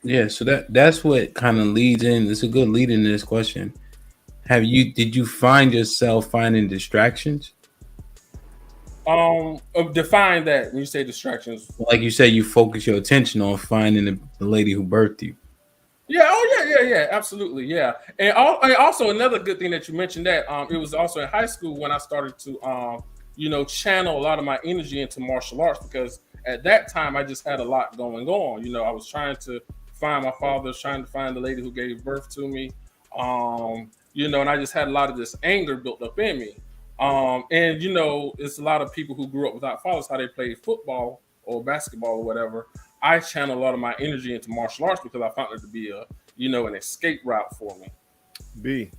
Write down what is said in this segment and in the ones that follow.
Yeah, so that's what kind of leads in. It's a good lead into this question. Did you find yourself finding distractions? Define that when you say distractions. Like you said, you focus your attention on finding the lady who birthed you. Yeah. Oh, yeah, yeah, yeah. Absolutely. Yeah. And also another good thing that you mentioned that it was also in high school when I started to channel a lot of my energy into martial arts because at that time I just had a lot going on. I was trying to find my father, was trying to find the lady who gave birth to me. And I just had a lot of this anger built up in me. And it's a lot of people who grew up without fathers, how they played football or basketball or whatever. I channel a lot of my energy into martial arts because I found it to be an escape route for me. B,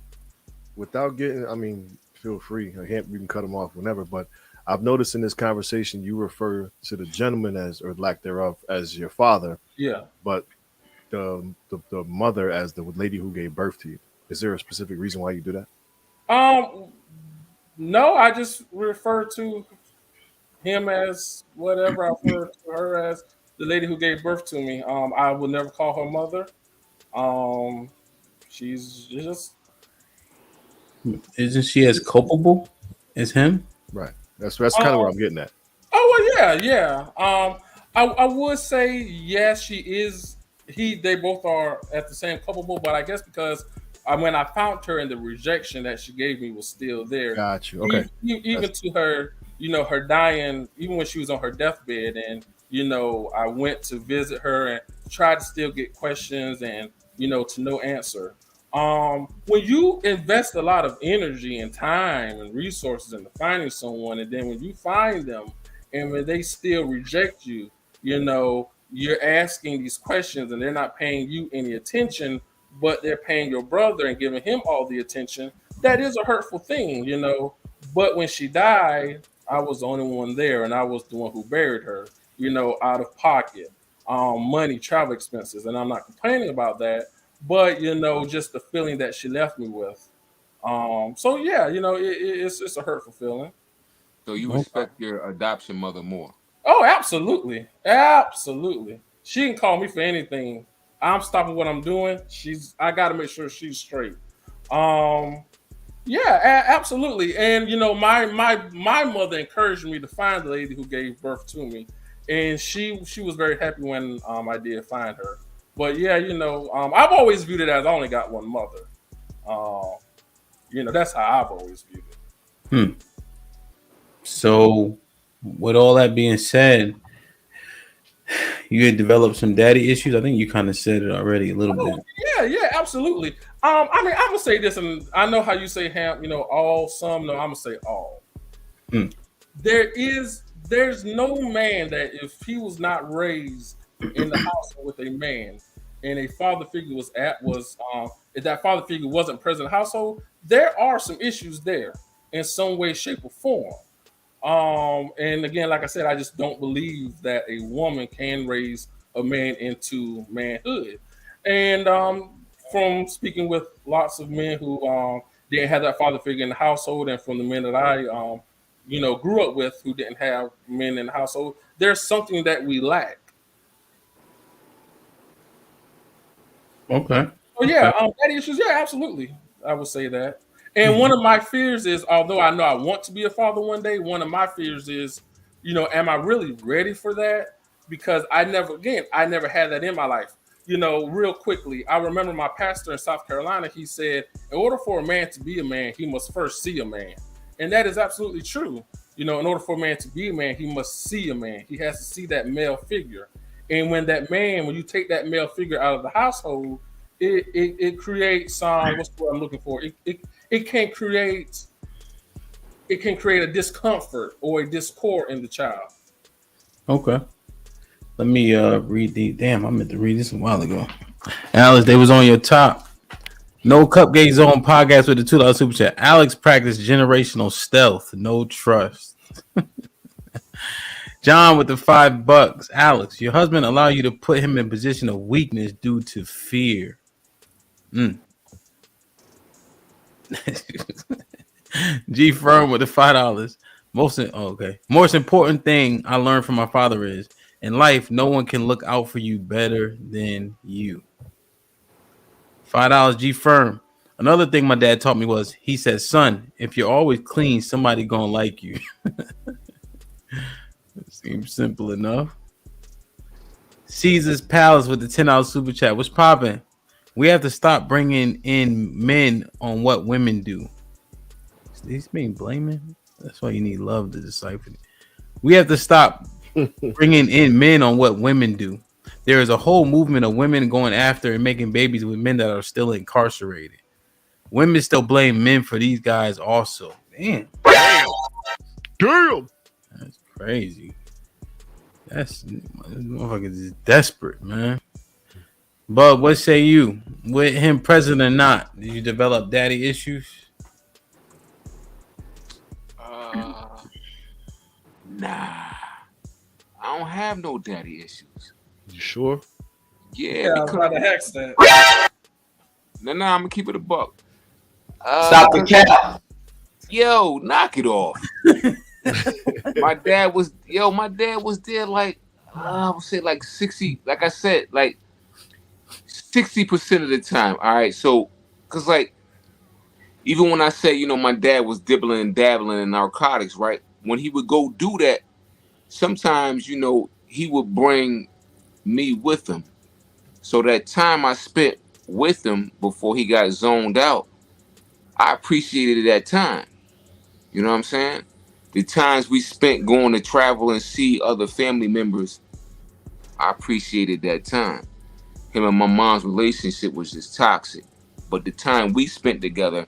without getting, I mean, feel free. We can cut them off whenever. But I've noticed in this conversation, you refer to the gentleman as, or lack thereof, as your father, Yeah. but the mother as the lady who gave birth to you. Is there a specific reason why you do that? Um, no, I just refer to him as whatever. I refer to her as the lady who gave birth to me. I will never call her mother. Um, she's just Isn't she as culpable as him? Right. That's kind of where um. I'm getting at. Oh well, yeah, yeah. I would say yes, she is. They both are at the same culpable, but I guess because when I found her and the rejection that she gave me was still there, Got you. Okay. even That's to her, her dying, even when she was on her deathbed, and I went to visit her and tried to still get questions and to no answer. When you invest a lot of energy and time and resources into finding someone, and then when you find them and when they still reject you, you're asking these questions and they're not paying you any attention, but they're paying your brother and giving him all the attention. That is a hurtful thing. But when she died, I was the only one there and I was the one who buried her, out of pocket, money, travel expenses. And I'm not complaining about that, but just the feeling that she left me with. So yeah, it's a hurtful feeling. So you Okay. respect your adoption mother more. Oh, absolutely. Absolutely. She can call me for anything. I'm stopping what I'm doing. I gotta make sure she's straight. Um, yeah, absolutely. And my mother encouraged me to find the lady who gave birth to me. And she was very happy when I did find her. But yeah, I've always viewed it as I only got one mother. Um, that's how I've always viewed it. Hmm. So, with all that being said, you had developed some daddy issues. I think you kind of said it already a little Oh bit. yeah, yeah, absolutely. I mean, I'm gonna say this, and I know how you say ham. All, some. No, I'm gonna say all. Hmm. There's no man that if he was not raised in the household with a man, and a father figure if that father figure wasn't present in the household, there are some issues there in some way, shape, or form. And again, like I said, I just don't believe that a woman can raise a man into manhood. And from speaking with lots of men who didn't have that father figure in the household, and from the men that I grew up with who didn't have men in the household, there's something that we lack. Okay. Oh yeah, Okay. daddy issues. Yeah, absolutely. I would say that. And Hmm. one of my fears is, although I know I want to be a father one day, one of my fears is, am I really ready for that? Because I never had that in my life. Real quickly, I remember my pastor in South Carolina. He said, in order for a man to be a man, he must first see a man, and that is absolutely true. In order for a man to be a man, he must see a man. He has to see that male figure. And when you take that male figure out of the household, it creates what's the word I'm looking for? It can create a discomfort or a discord in the child. Okay. Let me read the. Damn, I meant to read this a while ago. Alex, they was on your top. No Cupcake Zone podcast with the $2 super chat. Alex practiced generational stealth, no trust. John with the $5. Alex, your husband allow you to put him in a position of weakness due to fear. Mm. G Firm with the $5. Most important thing I learned from my father is In life, no one can look out for you better than you. $5 G firm. Another thing my dad taught me was he said, son, if you're always clean, somebody gonna like you. Seems simple enough. Caesar's Palace with the $10 super chat. What's popping? We have to stop bringing in men on what women do. He's being blaming. That's why you need love to decipher it. We have to stop bringing in men on what women do. There is a whole movement of women going after and making babies with men that are still incarcerated. Women still blame men for these guys also. Damn. Damn. That's crazy. That's motherfuckers is desperate, man. But what say you? With him present or not, did you develop daddy issues? Nah. I don't have no daddy issues. You sure? Yeah, I was about to because hex that. nah, I'm gonna keep it a buck. Stop the cap. Yo, knock it off. My dad was there like I would say like 60, like I said, like 60% of the time. All right, so because like even when I say, you know, my dad was dibbling and dabbling in narcotics, right? When he would go do that, sometimes, you know, he would bring me with him. So that time I spent with him before he got zoned out, I appreciated that time. You know what I'm saying? The times we spent going to travel and see other family members, I appreciated that time. Him and my mom's relationship was just toxic. But the time we spent together,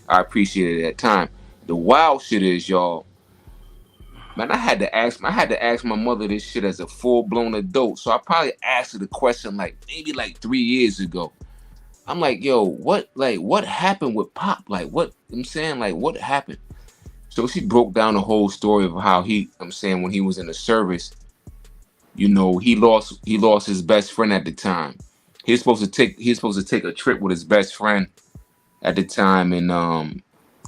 I appreciated that time. The wild shit is, y'all, man, I had to ask my mother this shit as a full-blown adult. So I probably asked her the question like maybe like 3 years ago. I'm like, yo, what happened with Pop? Like, what I'm saying, like, what happened? So she broke down the whole story of how I'm saying when he was in the service, you know, he lost his best friend at the time. He was supposed to take a trip with his best friend at the time, and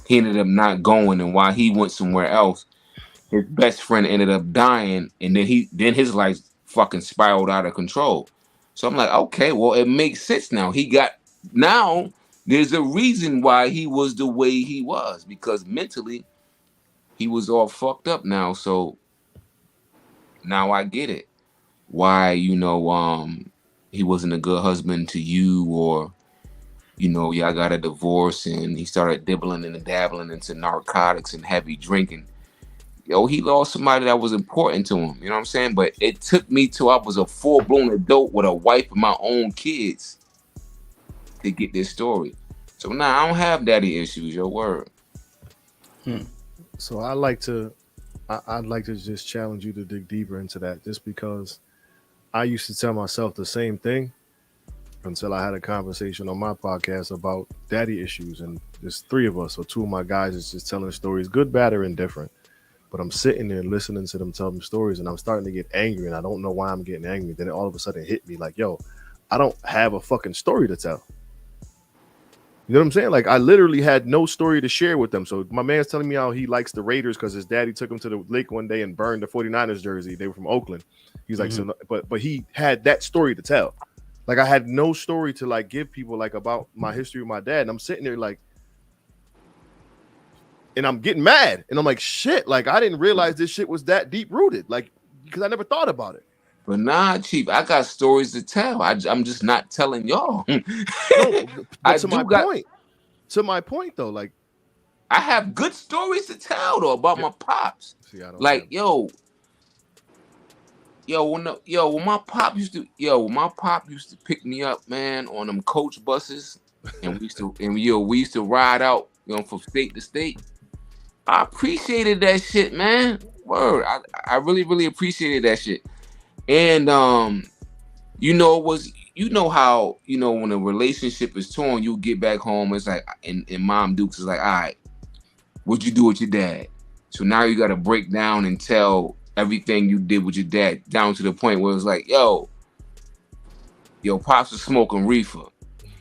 he ended up not going. And while he went somewhere else, his best friend ended up dying, and then his life fucking spiraled out of control. So I'm like, okay, well, it makes sense now. Now there's a reason why he was the way he was, because mentally he was all fucked up now. So now I get it. Why, you know, he wasn't a good husband to you, or, you know, y'all got a divorce and he started dibbling and dabbling into narcotics and heavy drinking. Yo, he lost somebody that was important to him. You know what I'm saying? But it took me till I was a full-blown adult with a wife and my own kids to get this story. So now I don't have daddy issues, your word. So I'd like to just challenge you to dig deeper into that, just because I used to tell myself the same thing until I had a conversation on my podcast about daddy issues, and there's three of us, so two of my guys is just telling stories, good, bad, or indifferent. But I'm sitting there listening to them tell them stories, and I'm starting to get angry, and I don't know why I'm getting angry. Then it all of a sudden hit me like, yo, I don't have a fucking story to tell. You know what I'm saying? Like, I literally had no story to share with them. So my man's telling me how he likes the Raiders because his daddy took him to the lake one day and burned the 49ers jersey. They were from Oakland. He's like, so, but he had that story to tell. Like, I had no story to like give people like about my history with my dad. And I'm sitting there like, and I'm getting mad. And I'm like, shit, like, I didn't realize this shit was that deep rooted. Like, because I never thought about it. But nah, Chief, I got stories to tell. I'm just not telling y'all. No, but to my point though, like, I have good stories to tell though about my pops. See, like, yo, when my pop used to pick me up, man, on them coach buses, and we used to ride out, you know, from state to state. I appreciated that shit, man. Word, I really, really appreciated that shit. And you know how, you know, when a relationship is torn, you get back home, it's like, and Mom Dukes is like, all right, what'd you do with your dad? So now you got to break down and tell everything you did with your dad, down to the point where it's like, yo, Pops was smoking reefer.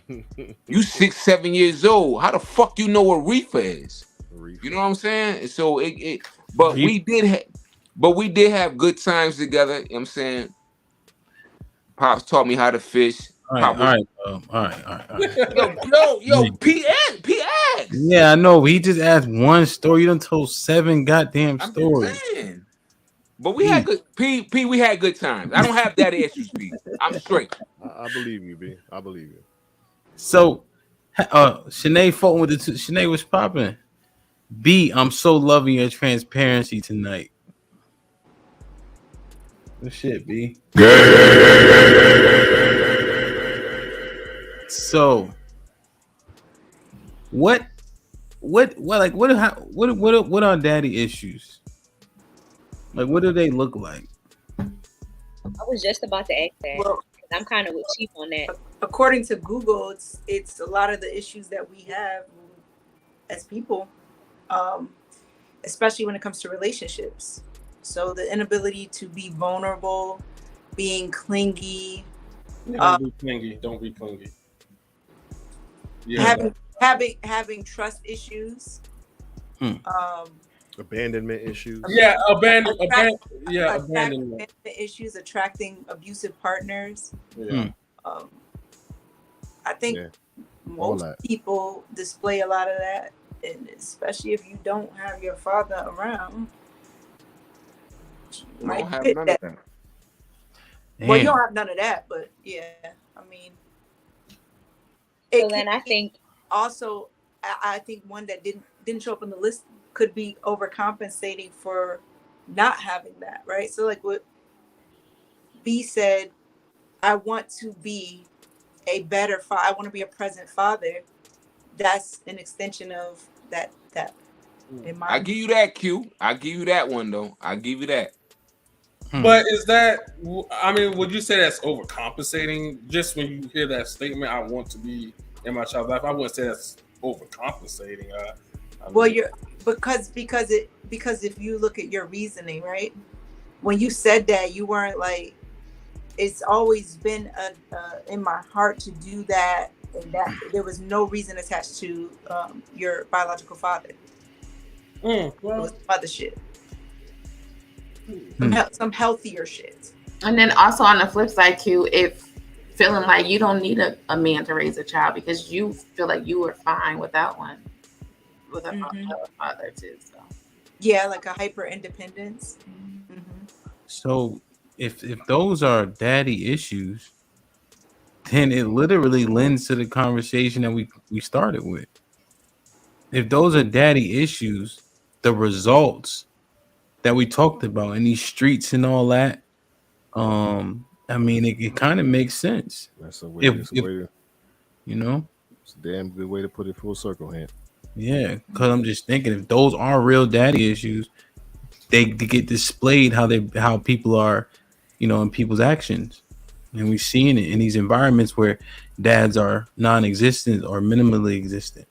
You 6, 7 years old. How the fuck you know what reefer is? You know what I'm saying? So but we did But we did have good times together. You know what I'm saying? Pops taught me how to fish. All right, Pop all was, right, all right, all right, all right. yo, Yeah. PX. Yeah, I know. He just asked one story. You done told 7 goddamn I'm just stories. saying. But we had He, good we had good times. I don't have daddy issues, P. I'm straight. I believe you, B. I believe you. so, Shanae Fulton with the two. Shanae was popping. B, I'm so loving your transparency tonight. Good shit, B. So, what, like, what are daddy issues? Like, what do they look like? I was just about to ask that. Well, I'm kind of with Chief on that. according to Google, it's a lot of the issues that we have as people, especially when it comes to relationships. So the inability to be vulnerable, being clingy, Don't be clingy. Don't be clingy. Yeah. having trust issues. Abandonment issues. Yeah, abandonment. Issues, attracting abusive partners. Yeah. I think Yeah. most people display a lot of that, and especially if you don't have your father around. You don't have none of that. Well, you don't have none of that, but yeah, I mean. So then I think also, I think one that didn't show up on the list could be overcompensating for not having that, right? So like what B said, I want to be a better father. I want to be a present father. That's an extension of that. In my I give you that, Q. I give you that one though. I give you that. But is that? I mean, would you say that's overcompensating? Just when you hear that statement, I want to be in my child's life. I wouldn't say that's overcompensating. Well, you're because if you look at your reasoning, right? When you said that, you weren't like, it's always been in my heart to do that, and that there was no reason attached to your biological father. It was other shit, some healthier shit. And then also on the flip side, Q, if feeling like you don't need a man to raise a child because you feel like you were fine without one, with a father too. So yeah, like a hyper independence. So if those are daddy issues, then it literally lends to the conversation that we started with. If those are daddy issues, the results that we talked about in these streets and all that, I mean, it kind of makes sense. That's a way. You know, it's a damn good way to put it full circle here. Yeah, because I'm just thinking if those are real daddy issues, they get displayed how people are, in people's actions, and we've seen it in these environments where dads are non-existent or minimally existent.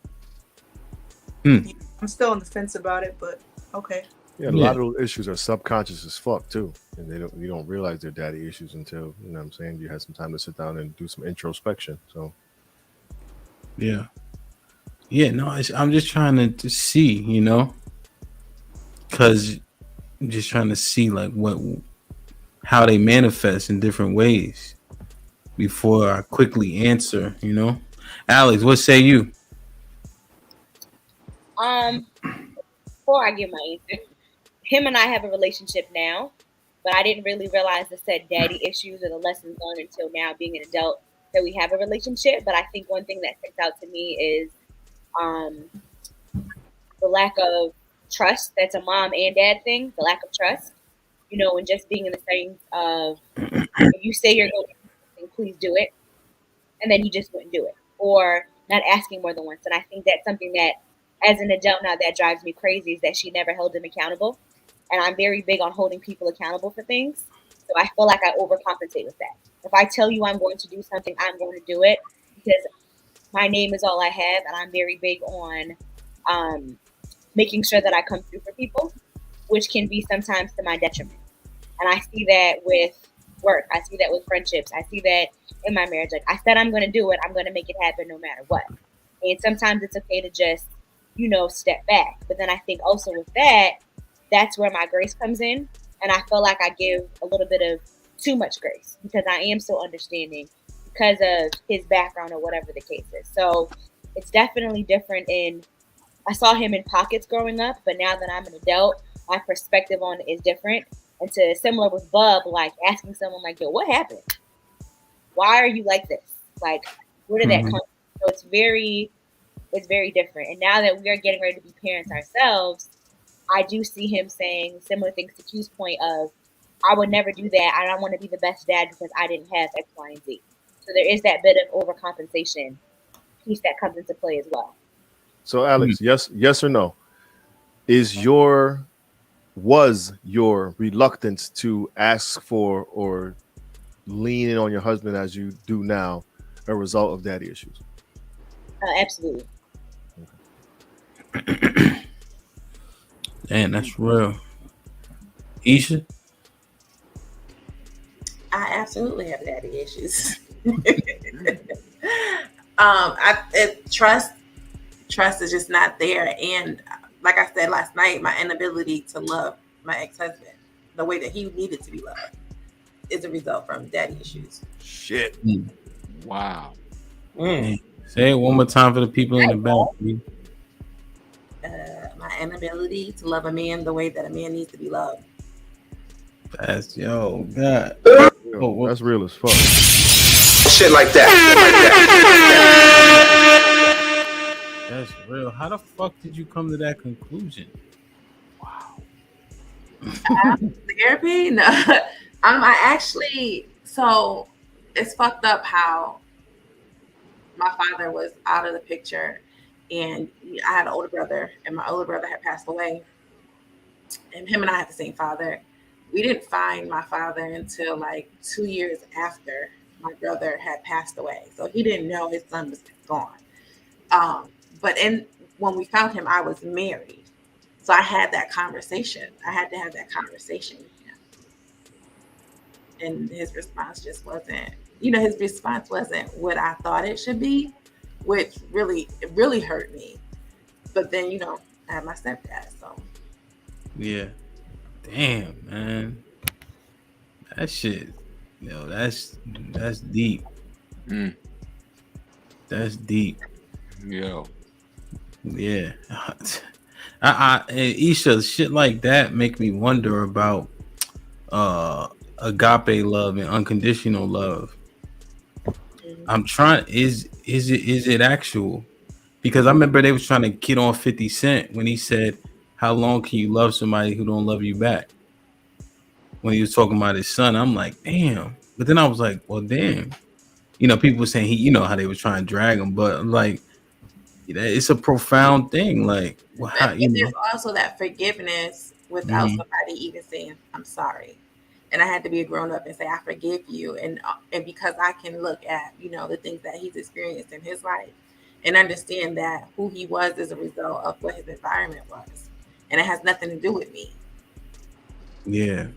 I'm still on the fence about it, but okay. Yeah, a lot of those issues are subconscious as fuck too, and you don't realize they're daddy issues until you know what I'm saying. You had some time to sit down and do some introspection. So yeah, no, I'm just trying to see, because I'm just trying to see like how they manifest in different ways before I quickly answer. Alex, what say you? Before I give my answer, him and I have a relationship now, but I didn't really realize the said daddy issues or the lessons learned until now, being an adult, that we have a relationship. But I think one thing that sticks out to me is the lack of trust. That's a mom and dad thing, the lack of trust, and just being in the same of, if you say you're going to do something, please do it, and then you just wouldn't do it, or not asking more than once. And I think that's something that, as an adult now, that drives me crazy, is that she never held him accountable. And I'm very big on holding people accountable for things. So I feel like I overcompensate with that. If I tell you I'm going to do something, I'm going to do it, because my name is all I have. And I'm very big on making sure that I come through for people, which can be sometimes to my detriment. And I see that with work. I see that with friendships. I see that in my marriage. Like, I said I'm going to do it. I'm going to make it happen no matter what. And sometimes it's okay to just, step back. But then I think also with that, that's where my grace comes in. And I feel like I give a little bit of too much grace because I am so understanding because of his background or whatever the case is. So it's definitely different I saw him in pockets growing up, but now that I'm an adult, my perspective on it is different. And to similar with Bub, like asking someone like, yo, what happened? Why are you like this? Like, where did that come from? So it's very different. And now that we are getting ready to be parents ourselves, I do see him saying similar things to Q's point of, I would never do that. I don't want to be the best dad because I didn't have X, Y, and Z. So there is that bit of overcompensation piece that comes into play as well. So Alex, yes or no? Was your reluctance to ask for or lean in on your husband as you do now a result of daddy issues? Absolutely. Man, that's real. Isha? I absolutely have daddy issues. Trust is just not there. And like I said last night, my inability to love my ex-husband the way that he needed to be loved is a result from daddy issues. Shit. Wow. Say it one more time for the people in the back. My inability to love a man the way that a man needs to be loved. That's God. That's real as fuck. Shit like that. That's real. How the fuck did you come to that conclusion? Wow. Therapy? No. I actually, so it's fucked up how my father was out of the picture, and I had an older brother, and my older brother had passed away, and him and I had the same father. We didn't find my father until like 2 years after my brother had passed away, so he didn't know his son was gone. But when we found him, I was married, so I had that conversation. I had to have that conversation with him, and his response just wasn't. His response wasn't what I thought it should be, which really hurt me. But then, I had my stepdad, so. Yeah. Damn, man. That shit, that's deep. That's deep. Yo. Yeah. Isha, shit like that make me wonder about agape love and unconditional love. I'm trying. Is it actual? Because I remember they was trying to kid on 50 Cent when he said, "How long can you love somebody who don't love you back?" When he was talking about his son, I'm like, damn. But then I was like, well, damn. People were saying how they were trying to drag him, but like, it's a profound thing. Like, there's also that forgiveness without somebody even saying, "I'm sorry." And I had to be a grown up and say, "I forgive you," and because I can look at the things that he's experienced in his life and understand that who he was is a result of what his environment was, and it has nothing to do with me. Yeah.